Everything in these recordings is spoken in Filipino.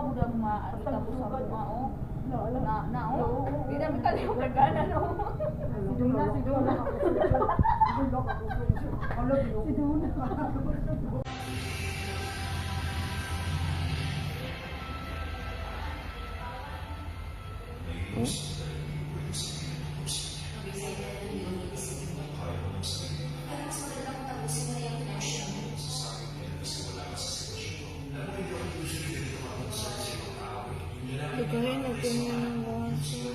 budak maalitan ko sa bunga o. Na o. Di namin kaliw kagana no. Si Duna. Si Duna. Lugahin natin yung waso.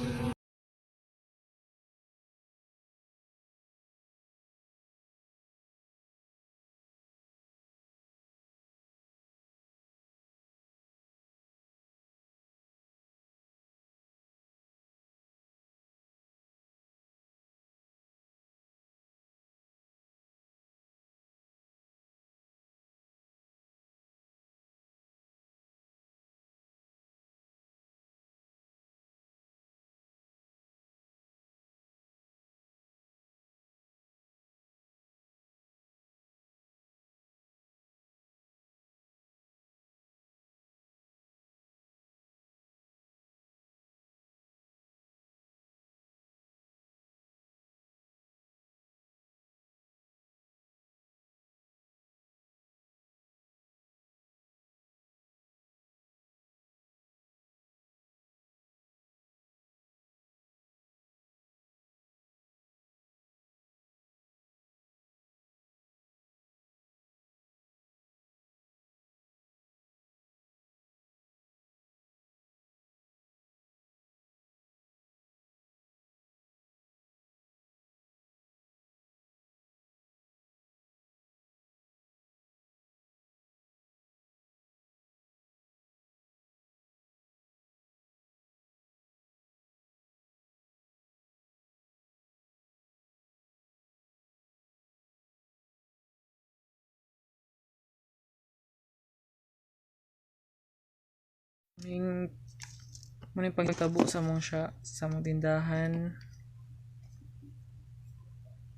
Muna pagtabo sa mong siya sa mong tindahan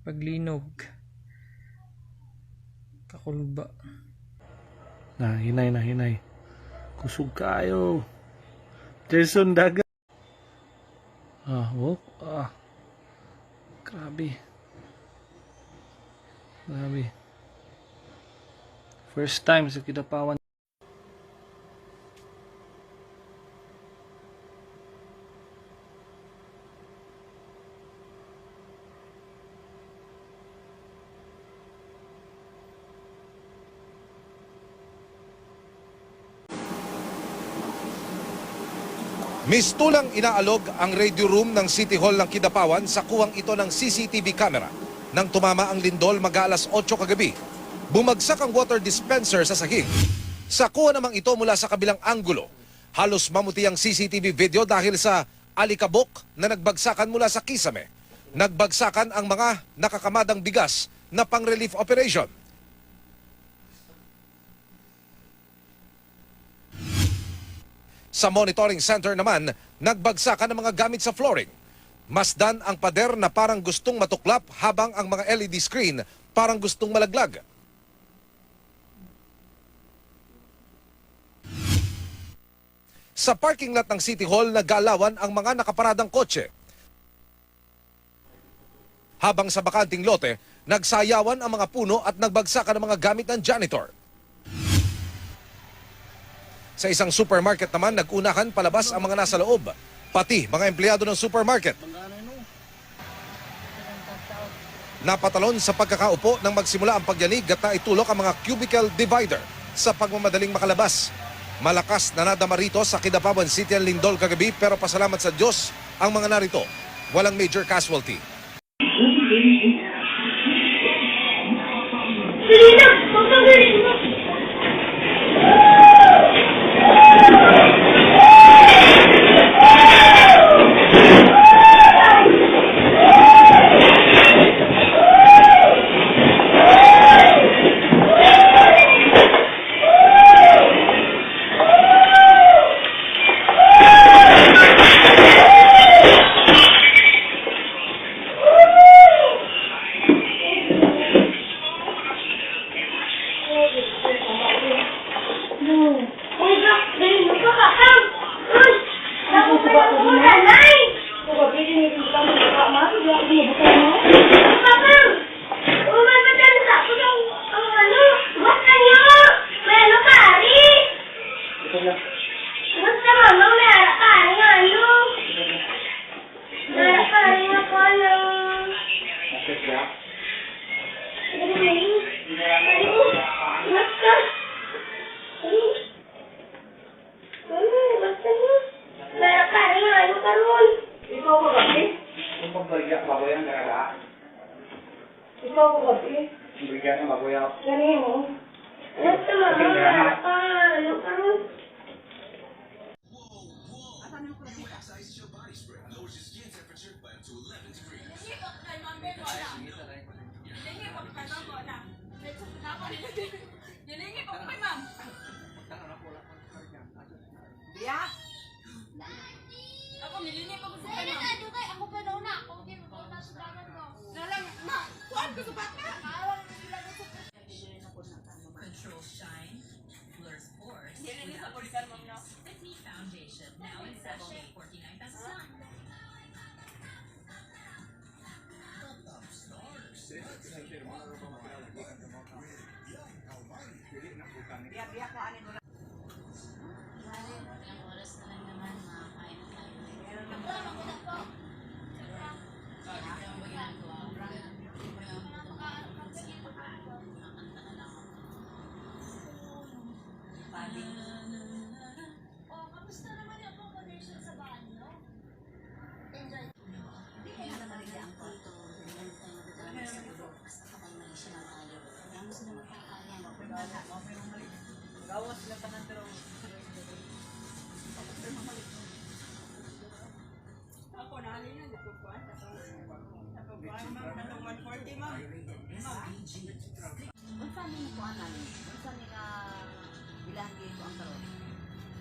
paglinog kakulba na hinay kusog kayo Jason dagat grabe first time sa Kidapawan. Mistulang inaalog ang radio room ng City Hall ng Kidapawan sa kuwang ito ng CCTV camera. Nang tumama ang lindol mag-aalas 8 kagabi, bumagsak ang water dispenser sa sahig. Sa kuha namang ito mula sa kabilang anggulo, halos mamuti ang CCTV video dahil sa alikabok na nagbagsakan mula sa kisame. Nagbagsakan ang mga nakakamadang bigas na pang-relief operation. Sa monitoring center naman, nagbagsakan ng mga gamit sa flooring. Masdan ang pader na parang gustong matuklap habang ang mga LED screen parang gustong malaglag. Sa parking lot ng City Hall, nag-aalawan ang mga nakaparadang kotse. Habang sa bakanting lote, nagsayawan ang mga puno at nagbagsakan ng mga gamit ng janitor. Sa isang supermarket naman, nag-unahan palabas ang mga nasa loob, pati mga empleyado ng supermarket. Napatalon sa pagkakaupo nang magsimula ang pagyanig at naitulok ang mga cubicle divider sa pagmamadaling makalabas. Malakas na nadama rito sa Kidapawan City and Lindol kagabi pero pasalamat sa Diyos ang mga narito. Walang major casualty.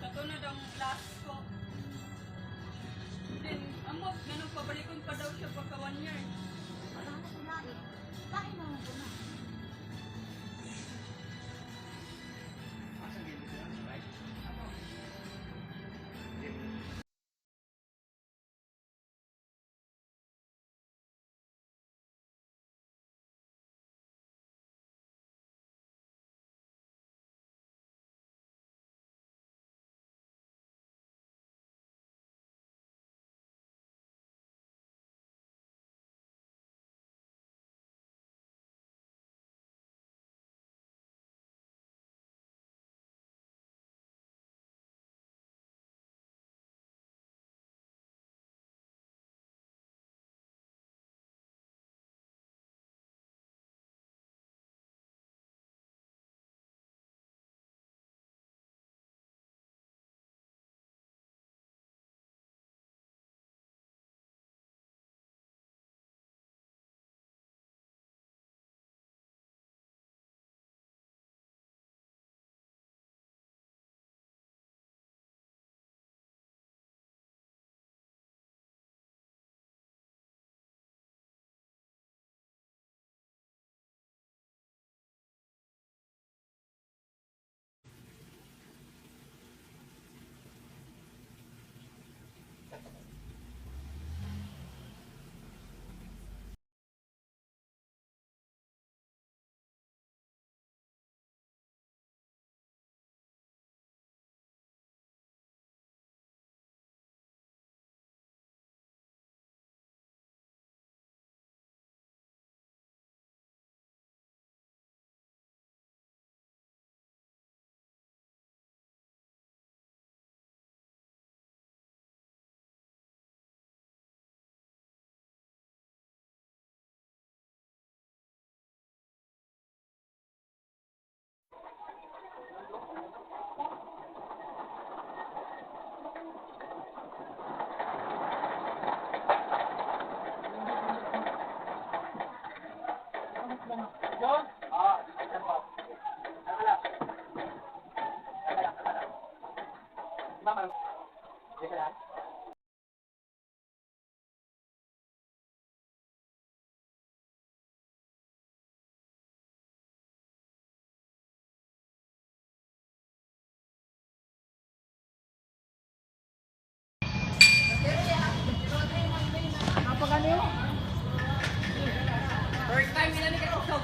Katunod ang last ko. Then, amot, ganun pabalikon pa daw siya pagka 1 year.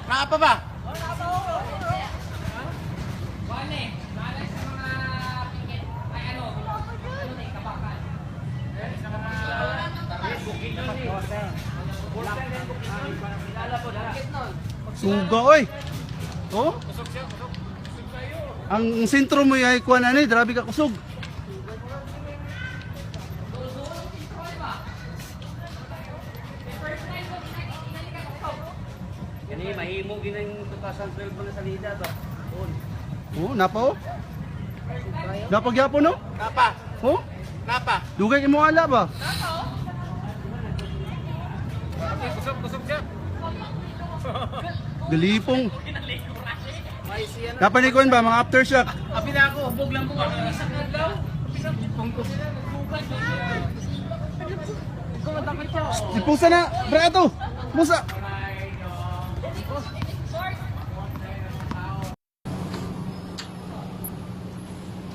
Nakapa ba? Bukid na mag-order. Suga oy. Oh? Ang sentro mo ay kuan ani, grabe ka kusog. Gani mahimo ginang 2012 mga salida ba? Oh, napa oh? Napa gyapon no? Napa, Oh? napa. Dugay imo ala ba? Kusog siya. Galipong. Napanikon ba mga aftershock? Abi na ako, hubog lang po. Isa ka daw. Sipusa na, brato. Musa.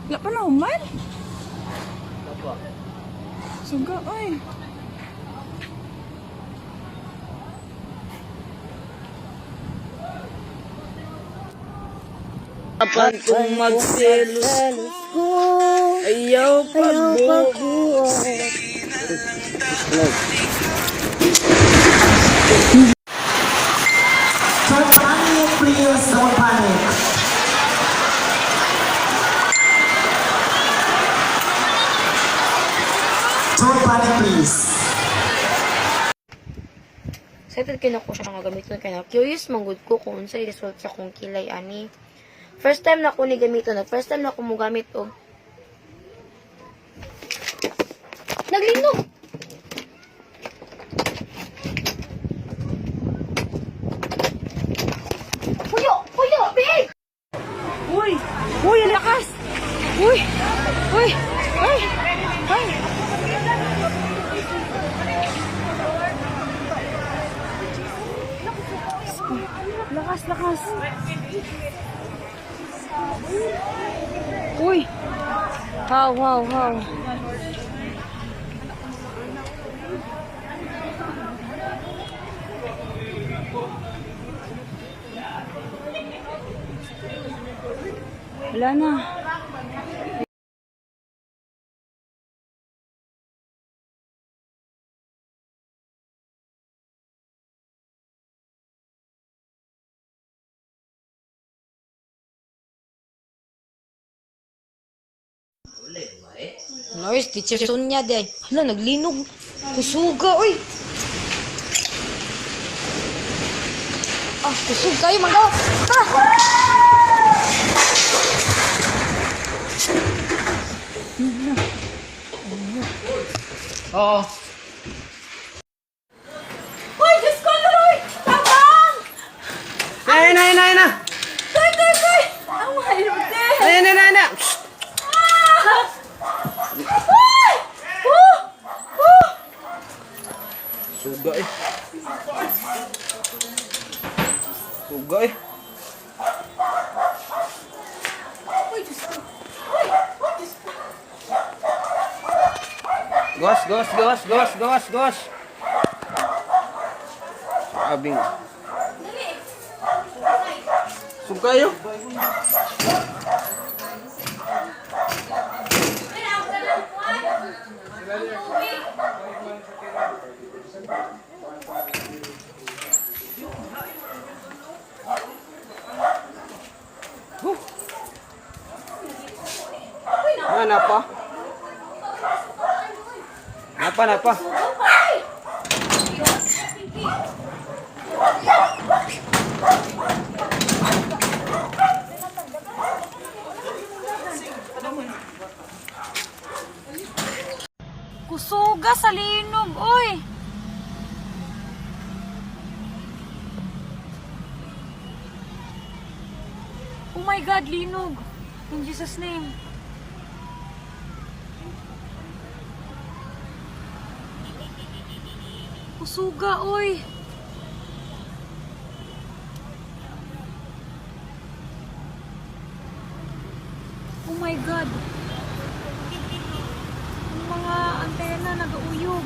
Wala pa na human? Suga, oy. Kapag kung magselos ko, ayaw pagbubuhay. Don't panic, please. Don't panic. Don't panic, please. Excited kayo na ko siya nga gamiton kaya na. Curious manggod ko kung unsay result sa kong kilay ani. First time na ko ni gamiton. First time na ko mo gamit og naglinog. Puyo, big! Uy, ang lakas! Uy! Lakas! Uy! Wow! Wala na. Nice, teacher Sonya day. Hala, naglinog. Kusuga, oy. Kusug kayo, manggaw. Oo. Hoy, Diyos ko, Lord! Tabang! Na. Koy! Ang mahal mo din! Na. Hoy! Suga eh. Hoy, Diyos ko! Gawas. Abing. Suga kayo. Napa. Kusuga sa linog, oy. Oh my God, linog. In Jesus' name. Kusuga, oy. Oh my God. Ang mga antena nag-uuyog.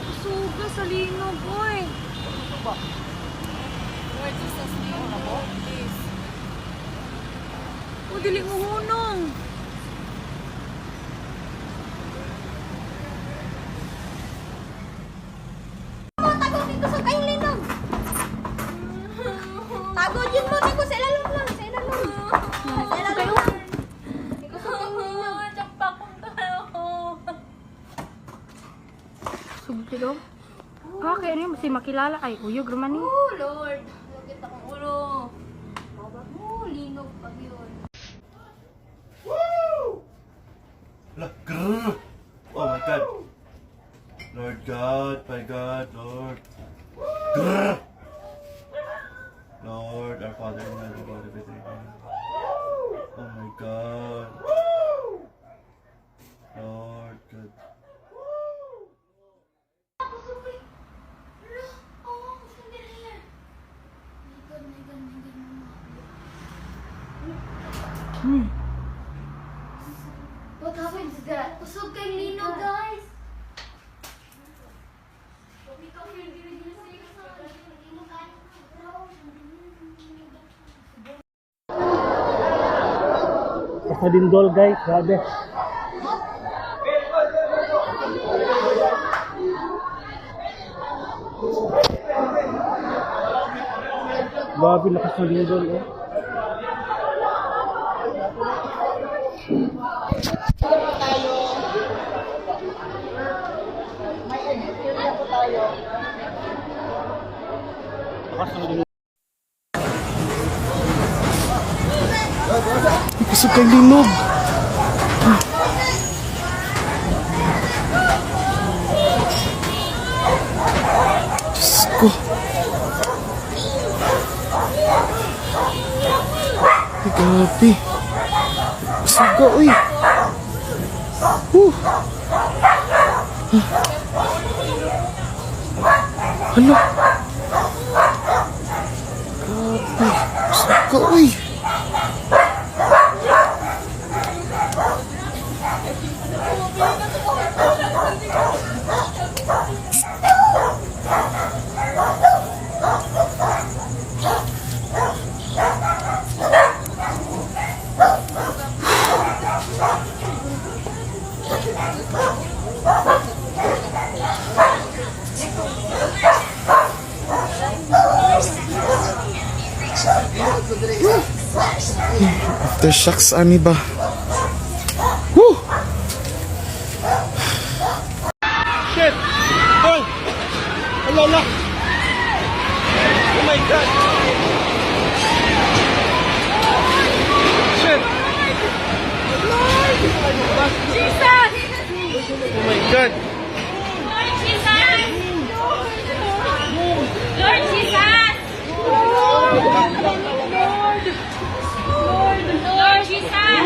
Kusuga sa linog, oy. Lord Jesus, name na mo, please. O, dili mo hunong. Sugtilo. Ah, kaya niyo masih makilala ay uyog raman ni. Oh, Lord. Lugit akong ulo. Oh, linog pag yun. Oh my God. Lord God, my God, Lord. Grr. Lord, our Father in heaven, God of everything. Oh my God. Lord God. What happened to that? Usog kay Linog, guys. Sa Lindol guys, grabe. Grabe lakas sa Lindol eh. Pasok kay Linog. Diyos ko. Grabe. Suga, uy. Hala. Grabe. Suga, uy. Aftershocks ani ba? Woo! Shit! Boy! Hello, la! Oh my God! Shit! Jesus! Oh my God! Lord Jesus! Lord Jesus! Lord Jesus!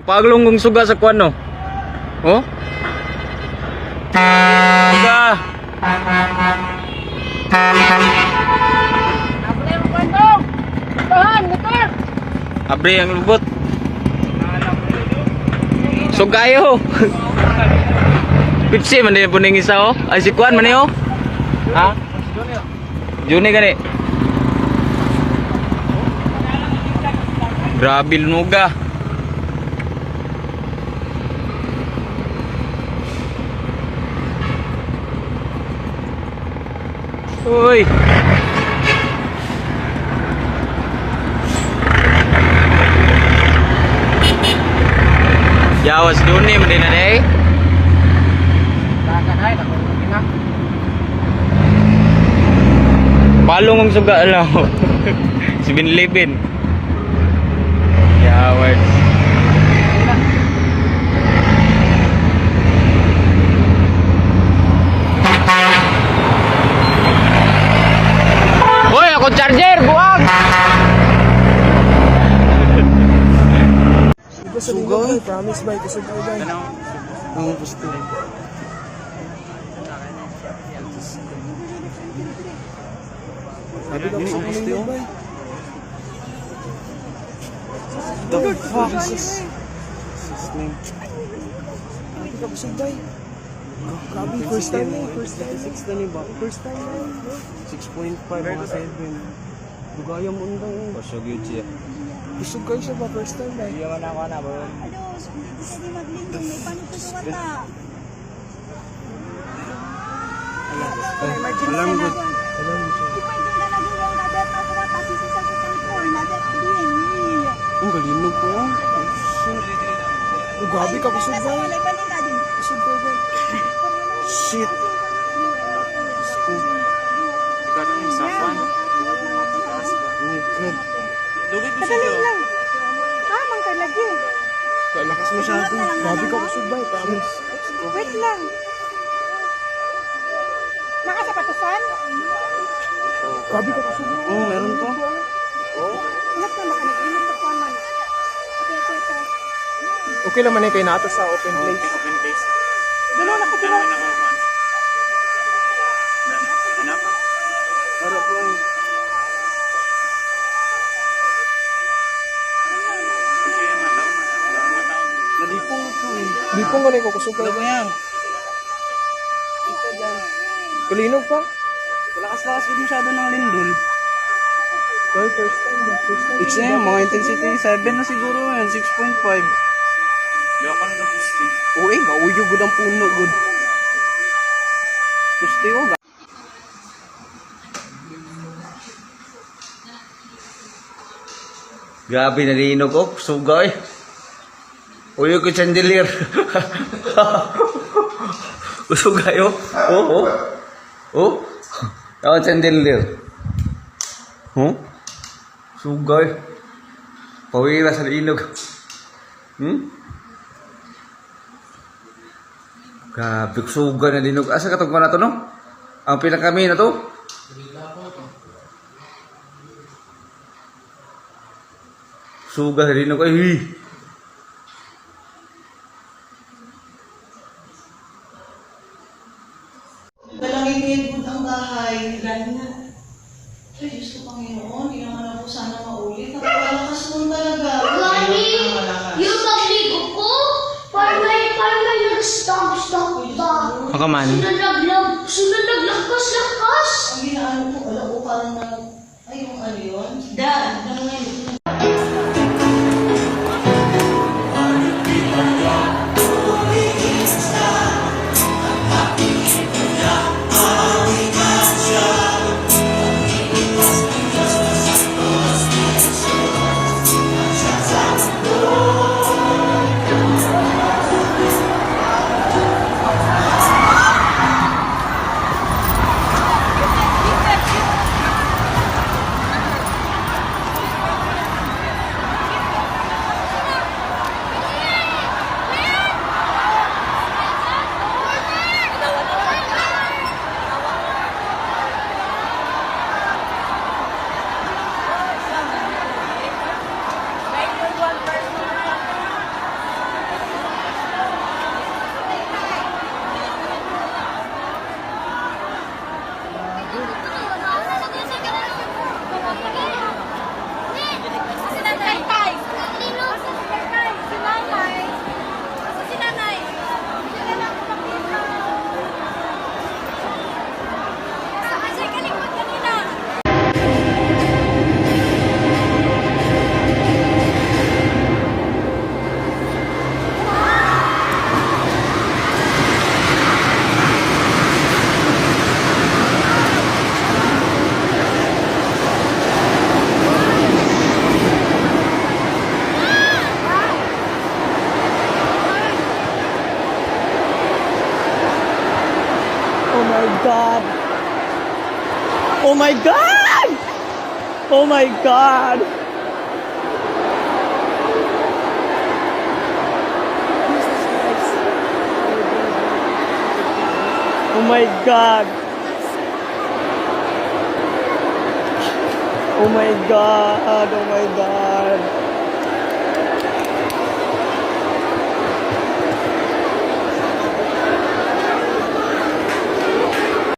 Paglong suga sa kwan no. Oh? Suga. Abre ang lubot. Sugayo. Pitsi man din po ning isa oh. Ay si Kwan man oh. Ha? Juni gani. Grabe lunuga. Uy. Jawas Juni man din na eh. Palong ang suga lang. Si Binlibin. Yawad. Hoy, ako charger, buwag. Sugoy. Promise ba? Sugoy ba? Ang gusto. Sabi ko sa gusto ba? The fuck? Sabi ko sa bay. Grabe, first time na. First time. 6 na ba? First time na. 6.5 mga 7. Bugaya mo undang. Pasog yun siya. Busog kayo siya ba? First time ba? Hindi naman ako na ba? Ano, hindi maglindong. May paano ko sa wata? Alam mo. Ang galinog ko. Oh, gabi ka kusog ba? Kusog ka ba? Shit. Ikaw na yung sapan. Oh my God. Lugit ko siya. Hamang ka lagi. Lakas masyado. Gabi ka kusog ba? Promise. Wait lang. Nakasapatusan? Gabi ka kusog ba? Oo, meron pa. Ingat na makanig. Ingat pa man. Okay naman eh kayo nato sa open place. Open place. Dalo na ko dalo. Para po. Nalipong ko eh. Lipong ko na yung kusog ka. Ano yan? Kulinog pa? Lakas-lakas ko masyado ng Lindol. Well, first time ba? First time. X na yan, mga intensity 7 na siguro yan, 6.5. Yaka na ng pusti. Uy, gauyo good ang puno good. Pusti ko ga. Grabe na linog ko, sugay. Uyo ko chandelier. Sugay oh. Oh. Oh. Ako chandelier. Huh? Sugay. Pawira sa linog. Grabe, sugay na linog. Asa katong na to no? Ang pinakami na to? Sugay na linog. Ay, Dalangin ang bahay. Ganyan. Ay, Diyos ko Panginoon, hindi naman ako sana maulit. Napakalakas mo talaga. Lani, yung nagligo ko, parang may nag-stop ba? Ako man. Sunod-naglakas. Ang ginaano ko, alam ko parang na, ay, yung ano yun? Dalangin. my God. Oh my God! Oh my God! Oh my God! Oh my God! Oh my God!